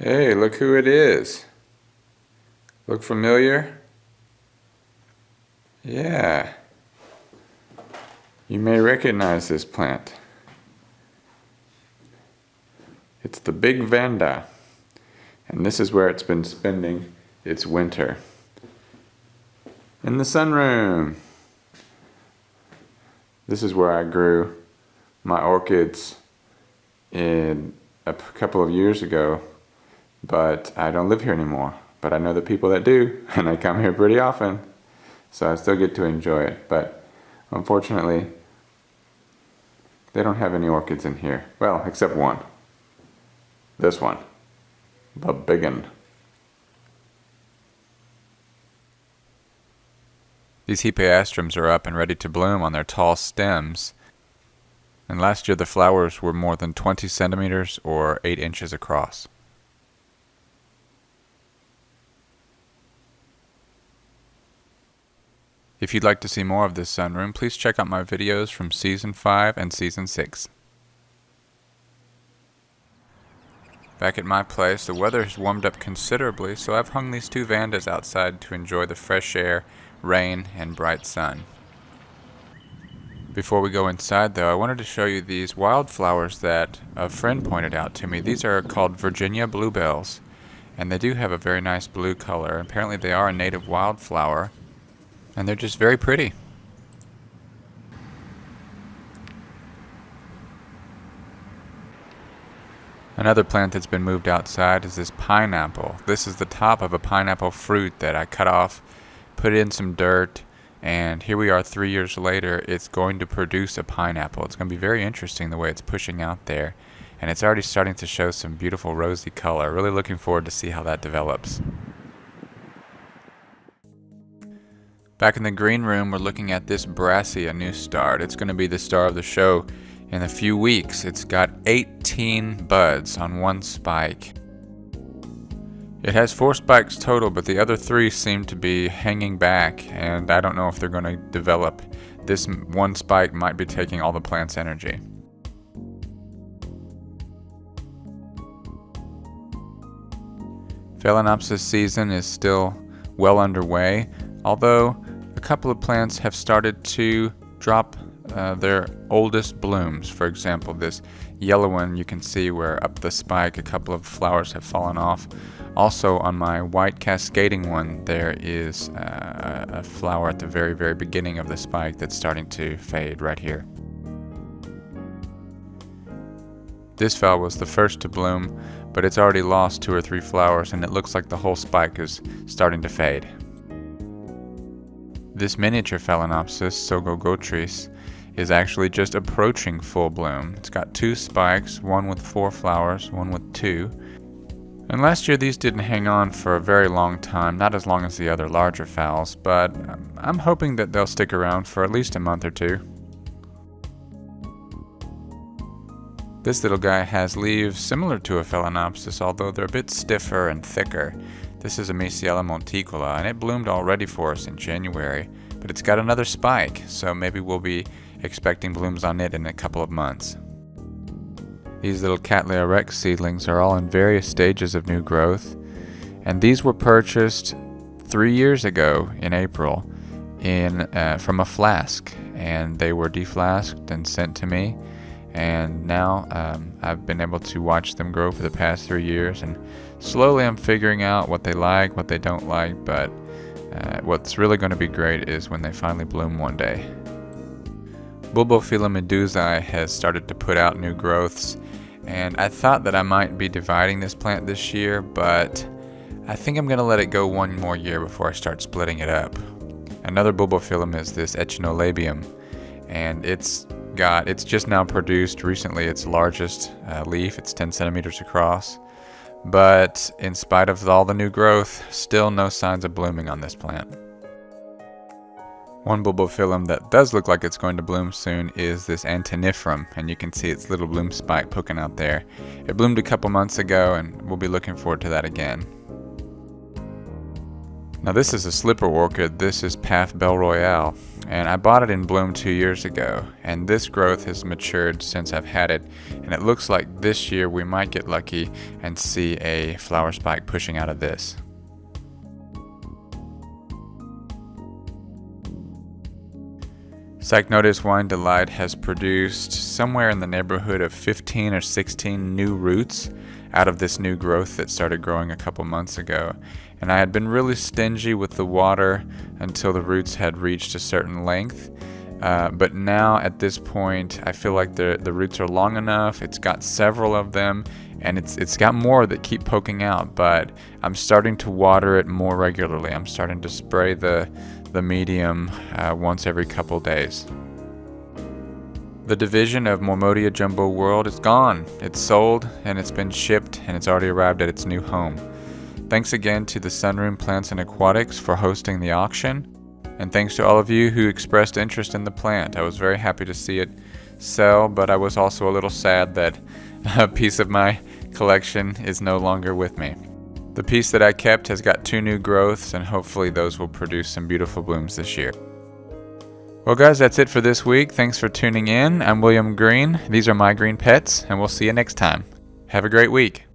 Hey, look who it is. Look familiar? Yeah. You may recognize this plant. It's the Big Vanda, and this is where it's been spending its winter. In the sunroom. This is where I grew my orchids in a couple of years ago, but I don't live here anymore. But I know the people that do, and I come here pretty often, so I still get to enjoy it. But unfortunately, they don't have any orchids in here. Well, except one. This one. The big one. These hippeastrums are up and ready to bloom on their tall stems. And last year the flowers were more than 20 centimeters or 8 inches across. If you'd like to see more of this sunroom, please check out my videos from Season 5 and Season 6. Back at my place, the weather has warmed up considerably, so I've hung these two vandas outside to enjoy the fresh air, rain, and bright sun. Before we go inside, though, I wanted to show you these wildflowers that a friend pointed out to me. These are called Virginia Bluebells, and they do have a very nice blue color. Apparently they are a native wildflower, and they're just very pretty. Another plant that's been moved outside is this pineapple. This is the top of a pineapple fruit that I cut off, put in some dirt, and here we are 3 years later. It's going to produce a pineapple. It's going to be very interesting the way it's pushing out there, and it's already starting to show some beautiful rosy color. Really looking forward to see how that develops. Back in the green room, we're looking at this Brassy, a new start. It's going to be the star of the show in a few weeks. It's got 18 buds on one spike. It has 4 spikes total, but the other 3 seem to be hanging back, and I don't know if they're going to develop. This one spike might be taking all the plant's energy. Phalaenopsis season is still well underway, although a couple of plants have started to drop their oldest blooms. For example, this yellow one, you can see where up the spike a couple of flowers have fallen off. Also on my white cascading one, there is a flower at the very, very beginning of the spike that's starting to fade right here. This phal was the first to bloom, but it's already lost 2 or 3 flowers, and it looks like the whole spike is starting to fade. This miniature Phalaenopsis, Sogogotris, is actually just approaching full bloom. It's got 2 spikes, one with 4 flowers, one with 2. And last year these didn't hang on for a very long time, not as long as the other larger phals, but I'm hoping that they'll stick around for at least a month or 2. This little guy has leaves similar to a Phalaenopsis, although they're a bit stiffer and thicker. This is a Myciela monticola, and it bloomed already for us in January, but it's got another spike, so maybe we'll be expecting blooms on it in a couple of months. These little Cattleya rex seedlings are all in various stages of new growth, and these were purchased 3 years ago in April from a flask, and they were deflasked and sent to me, and now I've been able to watch them grow for the past 3 years, and slowly I'm figuring out what they like, what they don't like, but what's really going to be great is when they finally bloom one day. Bulbophylla medusae has started to put out new growths, and I thought that I might be dividing this plant this year, but I think I'm going to let it go one more year before I start splitting it up. Another bulbophyllum is this echinolabium, and it's just now produced recently its largest leaf. It's 10 centimeters across, but in spite of all the new growth, still no signs of blooming on this plant. One bulbophyllum that does look like it's going to bloom soon is this antinifrum, and you can see its little bloom spike poking out there. It bloomed a couple months ago, and we'll be looking forward to that again. Now this is a slipper orchid. This is Path Belle Royale, and I bought it in bloom 2 years ago, and this growth has matured since I've had it, and it looks like this year we might get lucky and see a flower spike pushing out of this. Cycnotus Wine Delight has produced somewhere in the neighborhood of 15 or 16 new roots out of this new growth that started growing a couple months ago. And I had been really stingy with the water until the roots had reached a certain length. But now at this point, I feel like the roots are long enough. It's got several of them, and it's got more that keep poking out. But I'm starting to water it more regularly. I'm starting to spray the medium once every couple days. The division of Mormodia Jumbo World is gone. It's sold, and it's been shipped, and it's already arrived at its new home. Thanks again to the Sunroom Plants and Aquatics for hosting the auction, and thanks to all of you who expressed interest in the plant. I was very happy to see it sell, but I was also a little sad that a piece of my collection is no longer with me. The piece that I kept has got 2 new growths, and hopefully those will produce some beautiful blooms this year. Well guys, that's it for this week. Thanks for tuning in. I'm William Green. These are my green pets, and we'll see you next time. Have a great week.